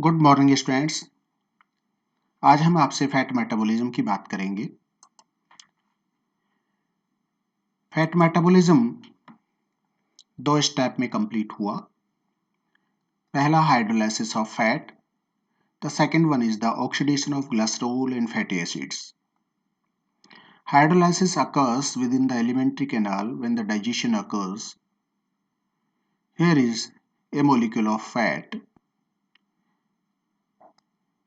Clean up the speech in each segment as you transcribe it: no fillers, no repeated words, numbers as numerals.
Good morning students. आज हम आपसे फैट मेटाबॉलिज्म की बात करेंगे। फैट मेटाबॉलिज्म दो स्टेप में कंप्लीट हुआ। पहला hydrolysis of fat, the second one is the oxidation of glycerol and fatty acids. Hydrolysis occurs within the alimentary canal when the digestion occurs. Here is a molecule of fat.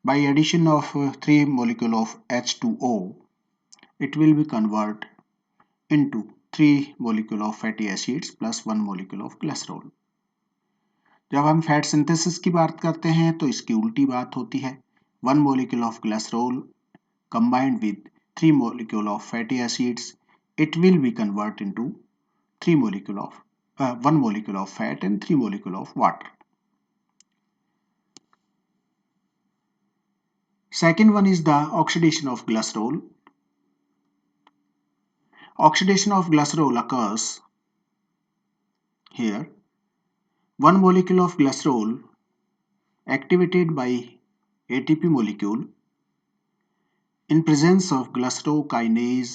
By addition of 3 molecule of H2O, it will be converted into 3 molecule of fatty acids plus 1 molecule of glycerol. जब हम fat synthesis की बात करते हैं तो इसकी उल्टी बात होती है। 1 molecule of glycerol combined with 3 molecule of fatty acids, it will be converted into 3 molecule of 1 molecule of fat and 3 molecule of water. Second one is the oxidation of glycerol. Oxidation of glycerol occurs here. 1 molecule of glycerol activated by ATP molecule in presence of glycerokinase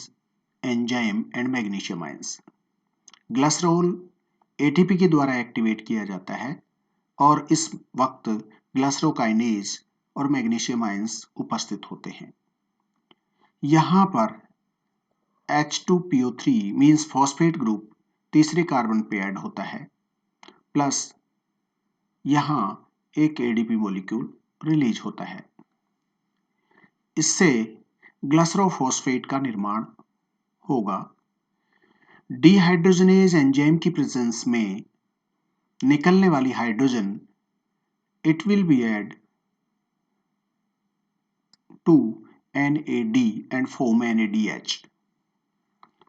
enzyme and magnesium ions. Glycerol ATP के द्वारा activate किया जाता है और इस वक्त ग्लिसरोकाइनेज और magnesium ions उपस्थित होते हैं। यहाँ पर H2PO3 मीन्स फॉस्फेट ग्रुप तीसरे कार्बन पे ऐड होता है, प्लस यहाँ एक ADP मॉलिक्यूल रिलीज होता है। इससे ग्लिसरोफॉस्फेट का निर्माण होगा। डिहाइड्रोजनेज एंजाइम की प्रेजेंस में निकलने वाली hydrogen it will be add to NAD and form NADH।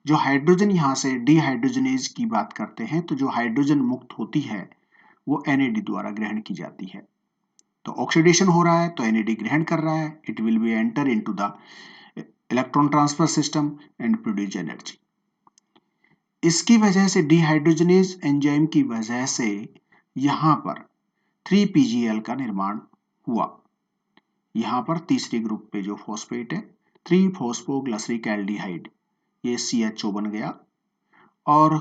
जो हाइड्रोजन यहाँ से डिहाइड्रोजनेज की बात करते हैं तो जो हाइड्रोजन मुक्त होती है वो NAD द्वारा ग्रहण की जाती है। तो ऑक्सीडेशन हो रहा है तो NAD ग्रहण कर रहा है, it will B enter into the electron transfer system and produce energy. इसकी वजह से डिहाइड्रोजनेज एंजाइम की वजह से यहाँ पर 3PGL का निर्माण हुआ। यहाँ पर तीसरे ग्रुप पे जो फॉस्फेट है 3-फॉस्फोग्लिसरिकैल्डिहाइड, ये CHO बन गया और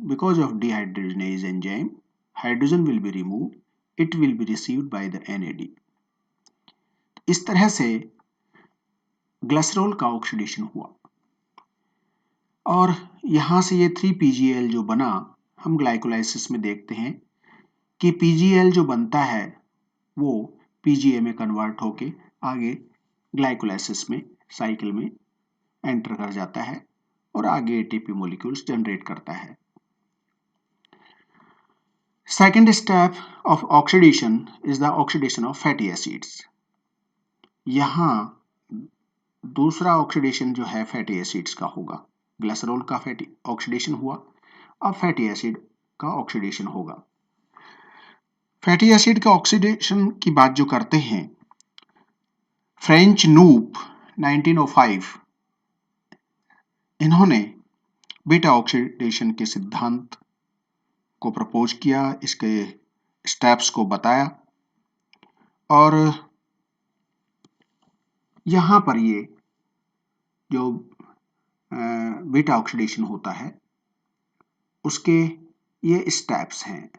because of dehydrogenase enzyme hydrogen will be remove, it will be received by the NAD। इस तरह से ग्लिसरॉल का ऑक्सीडेशन हुआ और यहाँ से ये 3PGL जो बना, हम ग्लाइकोलाइसिस में देखते हैं कि PGL जो बनता है वो PGA में कन्वर्ट होके आगे ग्लाइकोलाइसिस में साइकिल में एंटर कर जाता है और आगे ATP मॉलिक्यूल्स जनरेट करता है। Second step of oxidation is the oxidation of fatty acids. यहाँ दूसरा ऑक्सीडेशन जो है फैटी एसिड्स का होगा। ग्लिसरॉल का फैटी ऑक्सीडेशन हुआ, अब फैटी एसिड का ऑक्सीडेशन होगा। फैटी एसिड का ऑक्सीडेशन की बात जो करते हैं, फ्रेंच नूप 1905 इन्होंने बीटा ऑक्सीडेशन के सिद्धांत को प्रपोज किया, इसके स्टेप्स को बताया और यहाँ पर ये जो बीटा ऑक्सीडेशन होता है उसके ये स्टेप्स हैं,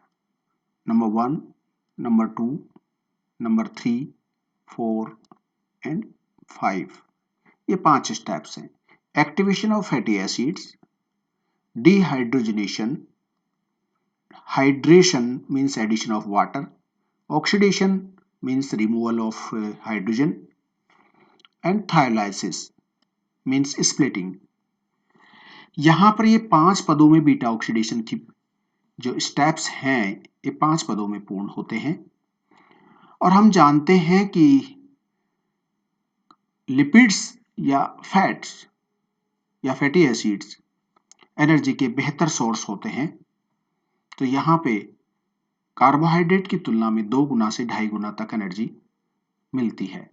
नंबर 1, नंबर 2, नंबर 3, 4 एंड 5। ये 5 स्टेप्स हैं। Activation of fatty acids, dehydrogenation, hydration means addition of water, oxidation means removal of hydrogen and thiolysis means splitting. यहाँ पर ये 5 पदों में बीटा ऑक्सीडेशन की जो स्टेप्स हैं ये 5 पदों में पूर्ण होते हैं और हम जानते हैं कि लिपिड्स या फैट्स या फैटी एसिड्स एनर्जी के बेहतर सोर्स होते हैं। तो यहाँ पे कार्बोहाइड्रेट की तुलना में 2 गुना से 2.5 गुना तक एनर्जी मिलती है।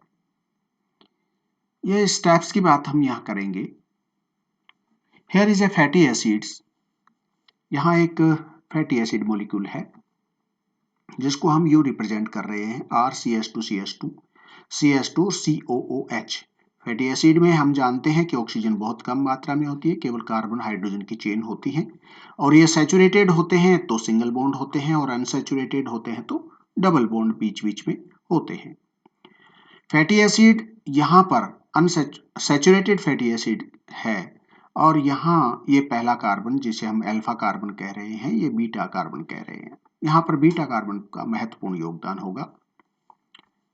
ये स्टेप्स की बात हम यहाँ करेंगे। Here is a fatty acids, यहाँ एक फैटी एसिड मॉलिक्यूल है जिसको हम यू रिप्रेजेंट कर रहे हैं RCH2CH2 CH2COOH। फैटी एसिड में हम जानते हैं कि ऑक्सीजन बहुत कम मात्रा में होती है, केवल कार्बन हाइड्रोजन की चेन होती है, और ये सैचुरेटेड होते हैं तो सिंगल बॉन्ड होते हैं, और अनसैचुरेटेड होते हैं तो डबल बॉन्ड बीच बीच में होते हैं। फैटी एसिड यहाँ पर अनसैचुरेटेड फैटी एसिड है, और यहाँ ये पहला कार्बन जिसे हम अल्फा कार्बन कह रहे हैं, ये बीटा कार्बन कह रहे हैं। यहाँ पर बीटा कार्बन का महत्वपूर्ण योगदान होगा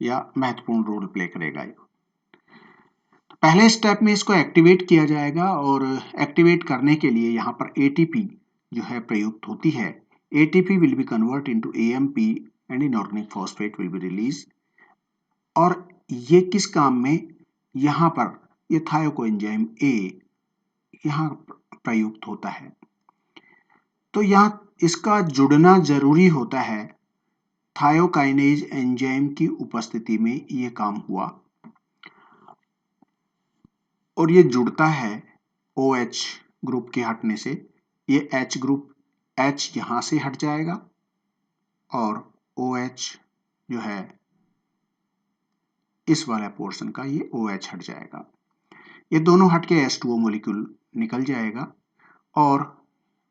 या महत्वपूर्ण रोल प्ले करेगा। पहले स्टेप में इसको एक्टिवेट किया जाएगा, और एक्टिवेट करने के लिए यहाँ पर ATP जो है प्रयुक्त होती है। ATP will be convert into AMP and inorganic phosphate will be release. और ये किस काम में, यहाँ पर ये थायोकोएंजाइम A यहाँ प्रयुक्त होता है। तो यहाँ इसका जुड़ना जरूरी होता है। थायोकाइनेज एंजाइम की उपस्थिति में ये काम हुआ, और ये जुड़ता है OH ग्रुप के हटने से। ये H ग्रुप, H यहां से हट जाएगा, और OH जो है इस वाला पोर्शन का ये OH हट जाएगा। ये दोनों हट के H2O मॉलिक्यूल निकल जाएगा, और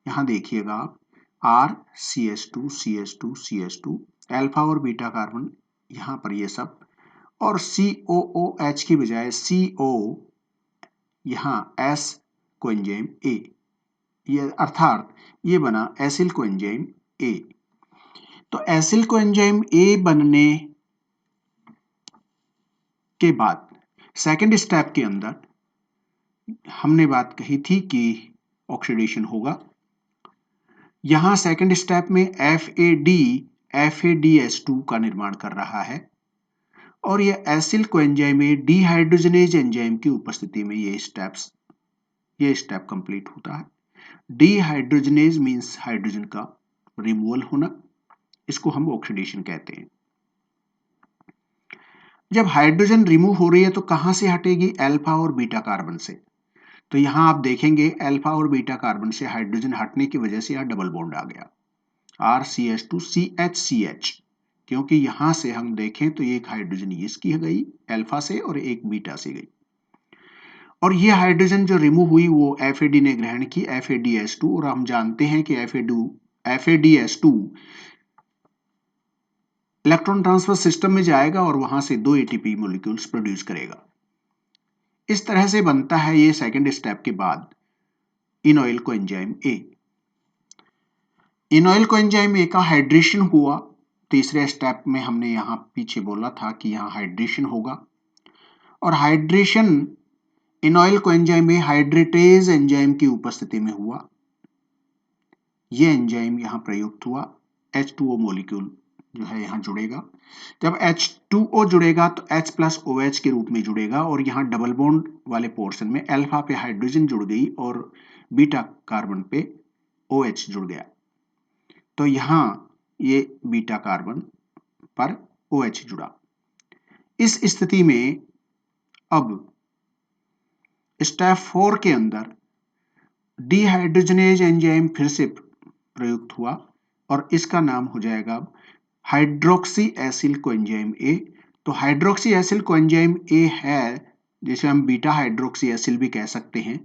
यहां देखिएगा आप RCH2 CH2 CH2 अल्फा और बीटा कार्बन यहां पर ये सब, और COOH की बजाय CO यहाँ S कोएंजाइम A, ये अर्थात ये बना एसिल कोएंजाइम A। तो एसिल कोएंजाइम A बनने के बाद सेकंड स्टेप के अंदर हमने बात कही थी कि ऑक्सीडेशन होगा। यहां सेकंड स्टेप में FADH2 का निर्माण कर रहा है, और यह acyl coenzyme A dehydrogenase enzyme की उपस्थिति में ये स्टेप कंप्लीट होता है। डिहाइड्रोजनेज मींस हाइड्रोजन का रिमूवल होना, इसको हम ऑक्सीडेशन कहते हैं। जब हाइड्रोजन रिमूव हो रही है तो कहां से हटेगी, अल्फा और बीटा कार्बन से। तो यहां आप देखेंगे अल्फा और बीटा कार्बन से हाइड्रोजन हटने की वजह से यहां डबल बॉन्ड आ गया RCH2CHCH, क्योंकि यहां से हम देखें तो एक हाइड्रोजन इसकी गई अल्फा से और एक बीटा से गई, और ये हाइड्रोजन जो रिमूव हुई वो FAD ने ग्रहण की, FADH2, और हम जानते हैं कि FADH2 इलेक्ट्रॉन ट्रांसफर सिस्टम में जाएगा और वहां से 2 ATP मॉलिक्यूल्स प्रोड्यूस करेगा। इस तरह से बनता है ये सेकंड स्टेप के बाद इनॉइल कोएंजाइम A। इनॉइल कोएंजाइम A का हाइड्रेशन हुआ। तीसरे स्टेप में हमने यहां पीछे बोला था कि यहां हाइड्रेशन होगा, और हाइड्रेशन इनॉइल कोएंजाइम A हाइड्रेटेज एंजाइम की उपस्थिति में हुआ। ये एंजाइम यहां प्रयुक्त हुआ, H2O मॉलिक्यूल जो है यहां जुड़ेगा। जब H2O जुड़ेगा तो H प्लस OH के रूप में जुड़ेगा, और यहां डबल बॉन्ड वाले पोर्शन में अल्फा पे हाइड्रोजन जुड़ गई और बीटा कार्बन पे OH जुड़ गया। तो यहां ये बीटा कार्बन पर OH जुड़ा। इस स्थिति में अब स्टेप 4 के अंदर डिहाइड्रोजनेज एंजाइम फिर से प्रयुक्त हुआ, और इसका नाम हो जाएगा हाइड्रोक्सी एसिल कोएंजाइम A। तो हाइड्रोक्सी एसिल कोएंजाइम A है जिसे हम बीटा हाइड्रोक्सी एसिल भी कह सकते हैं।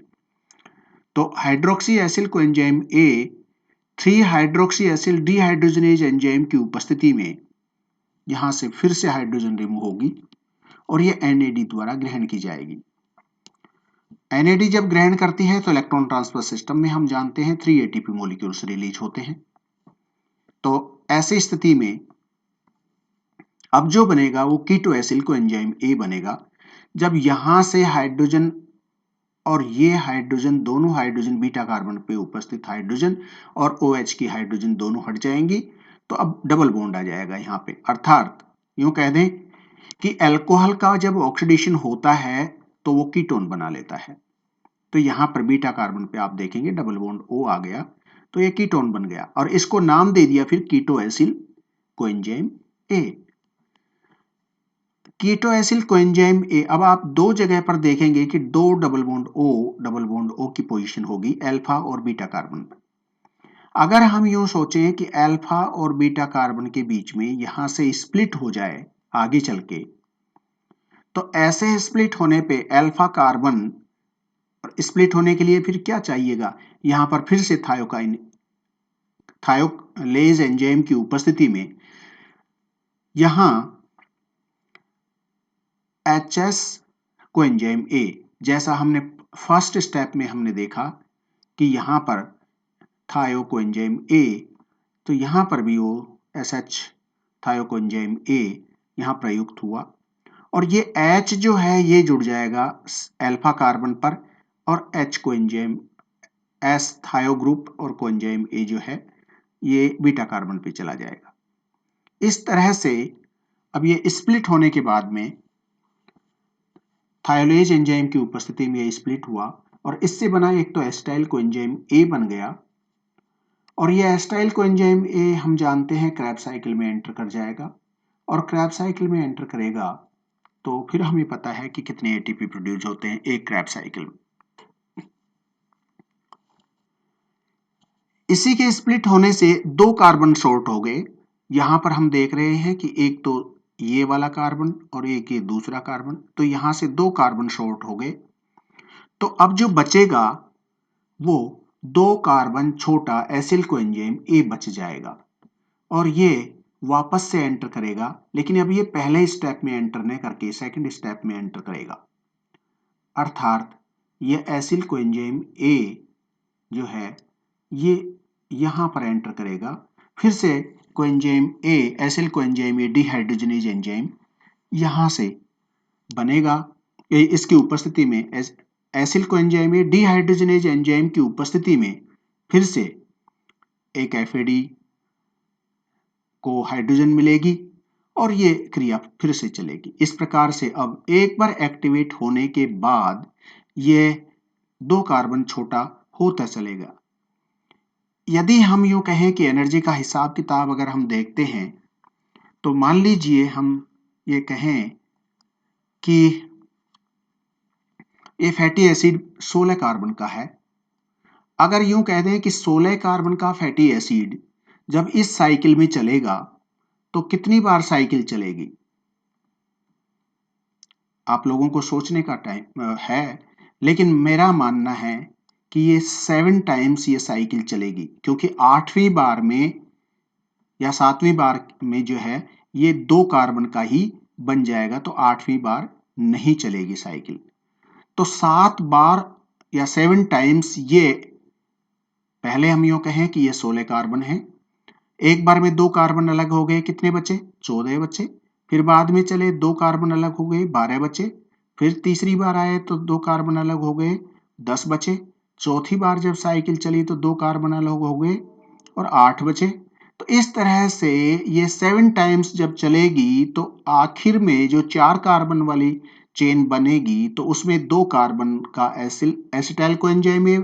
तो hydroxy acyl coenzyme A 3 hydroxy acyl dehydrogenase enzyme की उपस्थिति में यहां से फिर से हाइड्रोजन रिमूव होगी, और यह NAD द्वारा ग्रहण की जाएगी। NAD जब ग्रहण करती है तो इलेक्ट्रॉन ट्रांसफर सिस्टम में हम जानते हैं 3 ATP मॉलिक्यूल्स रिलीज होते हैं। तो ऐसी स्थिति में अब जो बनेगा वो कीटो एसिल कोएंजाइम A बनेगा। जब यहां से हाइड्रोजन और ये हाइड्रोजन, दोनों हाइड्रोजन बीटा कार्बन पे उपस्थित हाइड्रोजन और OH की हाइड्रोजन दोनों हट जाएंगी, तो अब डबल बॉन्ड आ जाएगा यहाँ पे। अर्थात यूं कह दें कि अल्कोहल का जब ऑक्सीडेशन होता है तो वो कीटोन बना लेता है। तो यहां पर बीटा कार्बन पे आप देखेंगे डबल बॉन्ड O आ गया, तो ये कीटोन बन गया, और इसको नाम दे दिया फिर keto acyl coenzyme A। Keto acyl coenzyme A, अब आप दो जगह पर देखेंगे कि दो डबल बॉन्ड O की पोजीशन होगी अल्फा और बीटा कार्बन पर। अगर हम यूं सोचें कि अल्फा और बीटा कार्बन के बीच में यहां से स्प्लिट हो जाए आगे चल के, तो ऐसे स्प्लिट होने पे अल्फा कार्बन स्प्लिट होने के लिए फिर क्या चाहिएगा, यहां पर फिर से थायोलेज एंजाइम की उपस्थिति में यहां HS कोएंजाइम A, जैसा हमने फर्स्ट स्टेप में हमने देखा कि यहां पर थायो कोएंजाइम A, तो यहां पर भी वो SH थायो कोएंजाइम A यहां प्रयुक्त हुआ और ये H जो है ये जुड़ जाएगा अल्फा कार्बन पर और H कोएंजाइम S थायो ग्रुप और कोएंजाइम A जो है ये बीटा कार्बन पे चला जाएगा। इस तरह से अब ये स्प्लिट होने के बाद में थायोलेज एंजाइम की उपस्थिति में ये स्प्लिट हुआ और इससे बना एक तो एसिटाइल कोएंजाइम A बन गया और ये एसिटाइल कोएंजाइम A हम जानते हैं क्रेब्स साइकिल में एंटर कर जाएगा और क्रेब्स साइकिल में एंटर करेगा तो फिर हमें पता है कि कितने एटीपी प्रोड्यूस होते हैं एक क्रेब्स साइकिल में। इसी के स्प्लिट होने से दो कार्बन शॉर्ट हो गए। यहां पर हम देख रहे हैं कि एक तो ये वाला कार्बन और एक ये दूसरा कार्बन, तो यहां से दो कार्बन शॉर्ट हो गए। तो अब जो बचेगा वो दो कार्बन छोटा एसिल कोएंजाइम A बच जाएगा और ये वापस से एंटर करेगा, लेकिन अब ये पहले स्टेप में एंटर नहीं करके सेकंड स्टेप में एंटर करेगा, अर्थात ये एसिल कोएंजाइम A जो है ये यहां पर एंटर करेगा। फिर से coenzyme A, acyl coenzyme A dehydrogenase enzyme यहां से बनेगा। इसकी उपस्थिति में acyl coenzyme A dehydrogenase enzyme की उपस्थिति में फिर से एक FAD को हाइड्रोजन मिलेगी और ये क्रिया फिर से चलेगी। इस प्रकार से अब एक बार एक्टिवेट होने के बाद ये दो कार्बन छोटा होता चलेगा। यदि हम यूं कहें कि एनर्जी का हिसाब किताब अगर हम देखते हैं तो मान लीजिए हम ये कहें कि ये फैटी एसिड 16 कार्बन का है। अगर यूं कह दें कि 16 कार्बन का फैटी एसिड जब इस साइकिल में चलेगा तो कितनी बार साइकिल चलेगी, आप लोगों को सोचने का टाइम है, लेकिन मेरा मानना है कि ये 7 टाइम्स ये साइकिल चलेगी, क्योंकि 8वीं बार में या 7वीं बार में जो है ये दो कार्बन का ही बन जाएगा, तो 8वीं बार नहीं चलेगी साइकिल। तो 7 बार या 7 टाइम्स ये, पहले हम यूं कहें कि ये 16 कार्बन है, एक बार में दो कार्बन अलग हो गए, कितने बचे 14 बचे, फिर बाद में चले दो कार्बन अलग हो गए 12 बचे, फिर तीसरी बार आए तो दो कार्बन अलग हो गए 10 बचे, चौथी बार जब साइकिल चली तो दो कार्बन अलग हो गए और 8 बचे। तो इस तरह से ये 7 टाइम्स जब चलेगी तो आखिर में जो 4 कार्बन वाली चेन बनेगी तो उसमें दो कार्बन का एसिटाइल कोएंजाइम A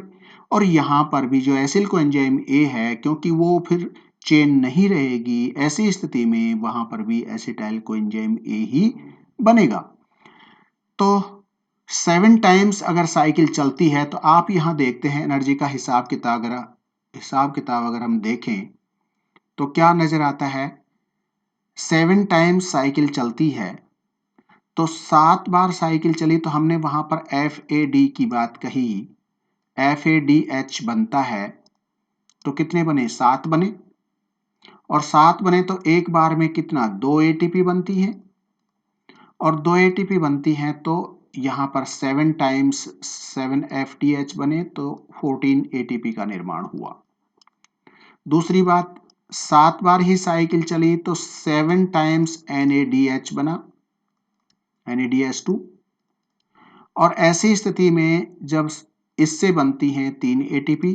और यहां पर भी जो एसिल कोएंजाइम A है, क्योंकि वो फिर चेन नहीं रहेगी, ऐसी स्थिति में वहां पर भी एसिटाइल कोएंजाइम A ही बनेगा। तो 7 टाइम्स अगर साइकिल चलती है तो आप यहां देखते हैं एनर्जी का हिसाब किताब अगर हम देखें तो क्या नजर आता है, 7 टाइम्स साइकिल चलती है तो 7 बार साइकिल चली तो हमने वहां पर FAD की बात कही, FADH बनता है, तो कितने बने 7 बने और 7 बने तो एक बार में कितना 2 ATP बनती है और 2 ATP बनती है तो यहां पर 7 टाइम्स 7 FTH बने तो 14 ATP का निर्माण हुआ। दूसरी बात, 7 बार ही साइकिल चली तो 7 टाइम्स NADH बना, NADH2, और ऐसी स्थिति में जब इससे बनती हैं 3 ATP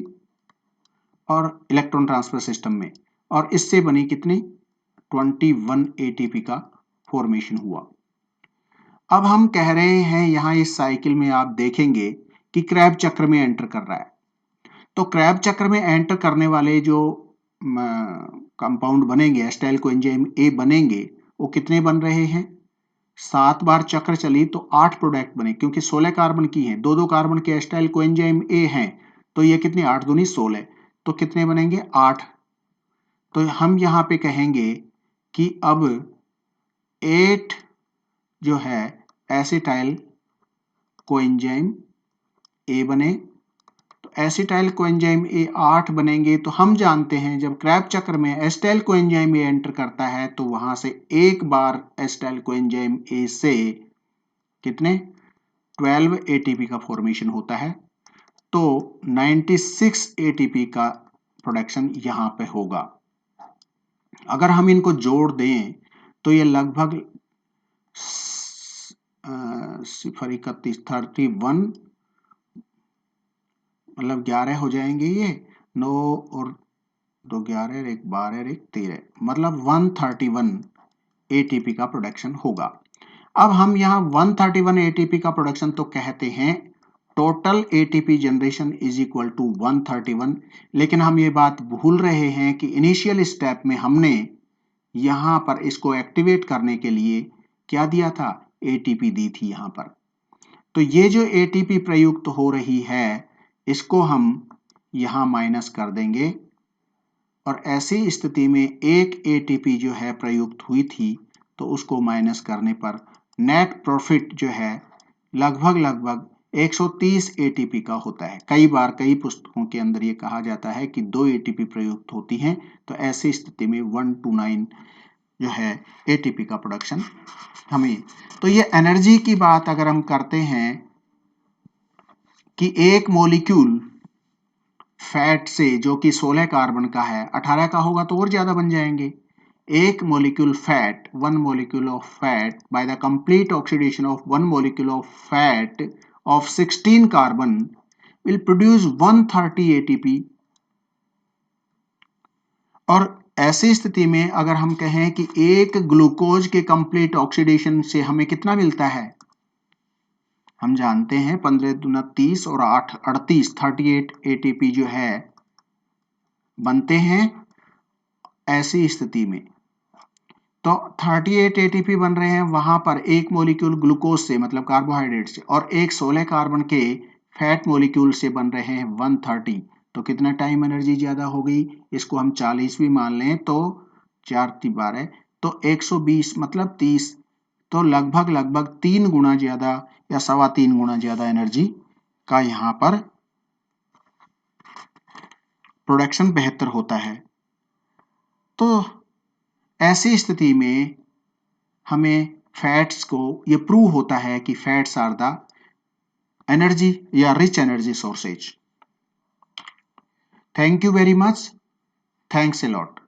और इलेक्ट्रॉन ट्रांसफर सिस्टम में, और इससे बनी कितनी 21 ATP का फॉर्मेशन हुआ। अब हम कह रहे हैं यहां इस साइकिल में आप देखेंगे कि क्रैब चक्र में एंटर कर रहा है, तो क्रैब चक्र में एंटर करने वाले जो कंपाउंड बनेंगे एसिटाइल कोएंजाइम A बनेंगे, वो कितने बन रहे हैं, 7 बार चक्र चली तो 8 प्रोडक्ट बने, क्योंकि 16 कार्बन की हैं, दो दो कार्बन के एसिटाइल कोएंजाइम A हैं, तो ये कितनी 8 दूनी 16, तो कितने बनेंगे 8। तो हम यहाँ पे कहेंगे कि अब 8 जो है एसिटाइल कोएंजाइम ए बने। तो एसिटाइल कोएंजाइम ए 8 बनेंगे। तो हम जानते हैं जब क्रैब चक्र में एसिटाइल कोएंजाइम ए एंटर करता है तो वहां से एक बार एसिटाइल कोएंजाइम ए से कितने 12 एटीपी का फॉर्मेशन होता है। तो 96 एटीपी का प्रोडक्शन यहां पे होगा। अगर हम इनको जोड़ दें तो ये लगभग 0.31 मतलब 11 हो जाएंगे। ये 9 और 2 11 1 12 1 13 मतलब 131 एटीपी का प्रोडक्शन होगा। अब हम यहाँ 131 एटीपी का प्रोडक्शन तो कहते हैं total ATP generation is equal to 131, लेकिन हम ये बात भूल रहे हैं कि इनिशियल स्टेप में हमने यहां पर इसको एक्टिवेट करने के लिए क्या दिया था, एटीपी दी थी यहां पर। तो ये जो एटीपी प्रयुक्त हो रही है इसको हम यहां माइनस कर देंगे और ऐसी स्थिति में एक एटीपी जो है प्रयुक्त हुई थी तो उसको माइनस करने पर नेट प्रॉफिट जो है लगभग 130 एटीपी का होता है। कई बार कई पुस्तकों के अंदर ये कहा जाता है कि 2 एटीपी प्रयुक्त होती हैं, तो ऐसी स्थिति में 129 जो है एटीपी का प्रोडक्शन हमें। तो ये एनर्जी की बात अगर हम करते हैं कि एक मॉलिक्यूल फैट से जो कि 16 कार्बन का है 18 का होगा तो और ज्यादा बन जाएंगे। एक molecule fat, one molecule of fat by the complete oxidation of one molecule of fat of 16 carbon will produce 130 ATP. और ऐसी स्थिति में अगर हम कहें कि एक ग्लूकोज के कंप्लीट ऑक्सीडेशन से हमें कितना मिलता है, हम जानते हैं 15 दूना 30 और 8 38 38 एटीपी जो है बनते हैं। ऐसी स्थिति में तो 38 एटीपी बन रहे हैं वहां पर एक मॉलिक्यूल ग्लूकोज से मतलब कार्बोहाइड्रेट से, और एक 16 कार्बन के फैट मॉलिक्यूल से बन रहे हैं 130। तो कितना टाइम एनर्जी ज्यादा हो गई, इसको हम 40 भी मान लें तो 4 12 तो 120 मतलब 30। तो लगभग 3 गुना ज्यादा या 3.25 गुना ज्यादा एनर्जी का यहां पर प्रोडक्शन बेहतर होता है। तो ऐसी स्थिति में हमें फैट्स को ये प्रूव होता है कि फैट्स आर द एनर्जी या rich energy sources. Thank you very much, thanks a lot.